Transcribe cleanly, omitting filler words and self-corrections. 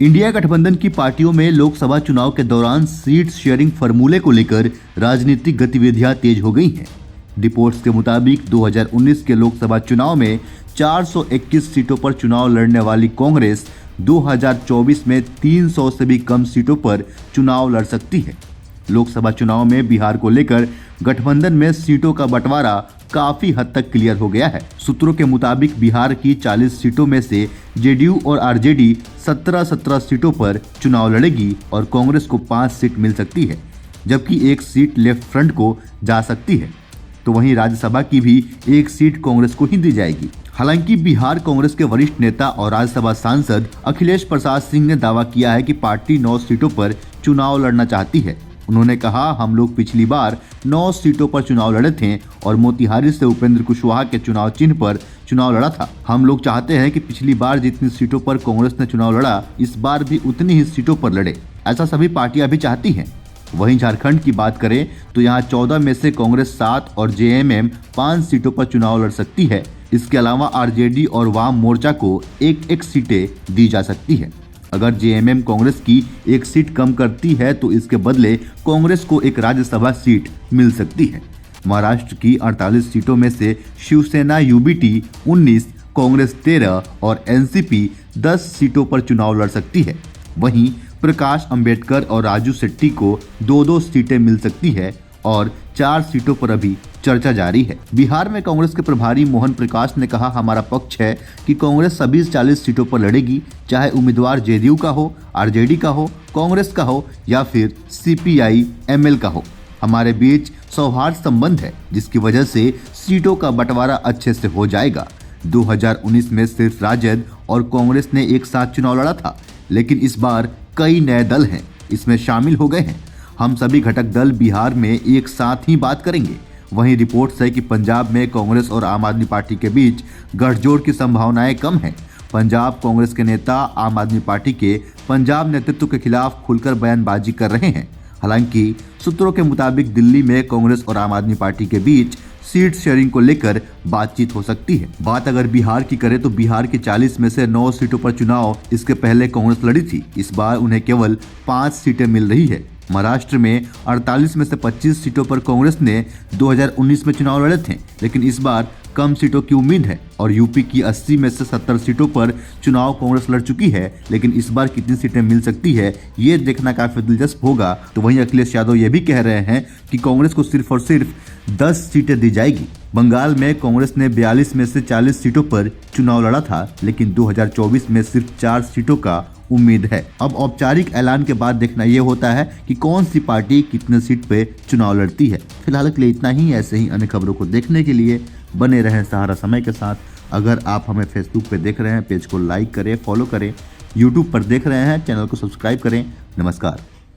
India गठबंधन की पार्टियों में लोकसभा चुनाव के दौरान सीट शेयरिंग फॉर्मूले को लेकर राजनीतिक गतिविधियां तेज हो गई हैं। रिपोर्ट्स के मुताबिक 2019 के लोकसभा चुनाव में 421 सीटों पर चुनाव लड़ने वाली कांग्रेस 2024 में 300 से भी कम सीटों पर चुनाव लड़ सकती है। लोकसभा चुनाव में बिहार को लेकर गठबंधन में सीटों का बंटवारा काफी हद तक क्लियर हो गया है। सूत्रों के मुताबिक बिहार की 40 सीटों में से जेडीयू और आरजेडी 17 सीटों पर चुनाव लड़ेगी और कांग्रेस को 5 सीट मिल सकती है, जबकि 1 सीट लेफ्ट फ्रंट को जा सकती है। तो वहीं राज्यसभा की भी 1 सीट कांग्रेस को ही दी जाएगी। हालांकि बिहार कांग्रेस के वरिष्ठ नेता और राज्यसभा सांसद अखिलेश प्रसाद सिंह ने दावा किया है कि पार्टी 9 सीटों पर चुनाव लड़ना चाहती है। उन्होंने कहा, हम लोग पिछली बार 9 सीटों पर चुनाव लड़े थे और मोतिहारी से उपेंद्र कुशवाहा के चुनाव चिन्ह पर चुनाव लड़ा था। हम लोग चाहते हैं कि पिछली बार जितनी सीटों पर कांग्रेस ने चुनाव लड़ा, इस बार भी उतनी ही सीटों पर लड़े। ऐसा सभी पार्टियां भी चाहती हैं। वहीं झारखंड की बात करें तो यहाँ 14 में से कांग्रेस 7 और जेएमएम 5 सीटों पर चुनाव लड़ सकती है। इसके अलावा आरजेडी और वाम मोर्चा को एक सीटें दी जा सकती है। अगर जेएमएम कांग्रेस की 1 सीट कम करती है तो इसके बदले कांग्रेस को एक राज्यसभा सीट मिल सकती है। महाराष्ट्र की 48 सीटों में से शिवसेना यूबीटी 19, कांग्रेस 13 और एनसीपी 10 सीटों पर चुनाव लड़ सकती है। वहीं प्रकाश अंबेडकर और राजू शेट्टी को 2-2 सीटें मिल सकती है और 4 सीटों पर अभी चर्चा जारी है। बिहार में कांग्रेस के प्रभारी मोहन प्रकाश ने कहा, हमारा पक्ष है कि कांग्रेस सभी 40 सीटों पर लड़ेगी, चाहे उम्मीदवार जेडीयू का हो, आरजेडी का हो, कांग्रेस का हो या फिर सीपीआई एमएल का हो। हमारे बीच सौहार्द संबंध है, जिसकी वजह से सीटों का बंटवारा अच्छे से हो जाएगा। 2019 में सिर्फ राजद और कांग्रेस ने एक साथ चुनाव लड़ा था, लेकिन इस बार कई नए दल हैं इसमें शामिल हो गए हैं। हम सभी घटक दल बिहार में एक साथ ही बात करेंगे। वहीं रिपोर्ट्स है कि पंजाब में कांग्रेस और आम आदमी पार्टी के बीच गठजोड़ की संभावनाएं कम हैं। पंजाब कांग्रेस के नेता आम आदमी पार्टी के पंजाब नेतृत्व के खिलाफ खुलकर बयानबाजी कर रहे हैं। हालांकि सूत्रों के मुताबिक दिल्ली में कांग्रेस और आम आदमी पार्टी के बीच सीट शेयरिंग को लेकर बातचीत हो सकती है। बात अगर बिहार की करें तो बिहार की 40 में से 9 सीटों पर चुनाव इसके पहले कांग्रेस लड़ी थी। इस बार उन्हें केवल 5 सीटें मिल रही है। महाराष्ट्र में 48 में से 25 सीटों पर कांग्रेस ने 2019 में चुनाव लड़े थे, लेकिन इस बार कम सीटों की उम्मीद है। और यूपी की 80 में से 70 सीटों पर चुनाव कांग्रेस लड़ चुकी है, लेकिन इस बार कितनी सीटें मिल सकती है ये देखना काफी दिलचस्प होगा। तो वहीं अखिलेश यादव ये भी कह रहे हैं कि कांग्रेस को सिर्फ और सिर्फ 10 सीटें दी जाएगी। बंगाल में कांग्रेस ने 42 में से 40 सीटों पर चुनाव लड़ा था, लेकिन 2024 में सिर्फ 4 सीटों का उम्मीद है। अब औपचारिक ऐलान के बाद देखना यह होता है कि कौन सी पार्टी कितने सीट पे चुनाव लड़ती है। फिलहाल के लिए इतना ही। ऐसे ही अन्य खबरों को देखने के लिए बने रहें सहारा समय के साथ। अगर आप हमें फेसबुक पे देख रहे हैं, पेज को लाइक करें, फॉलो करें। यूट्यूब पर देख रहे हैं, चैनल को सब्सक्राइब करें। नमस्कार।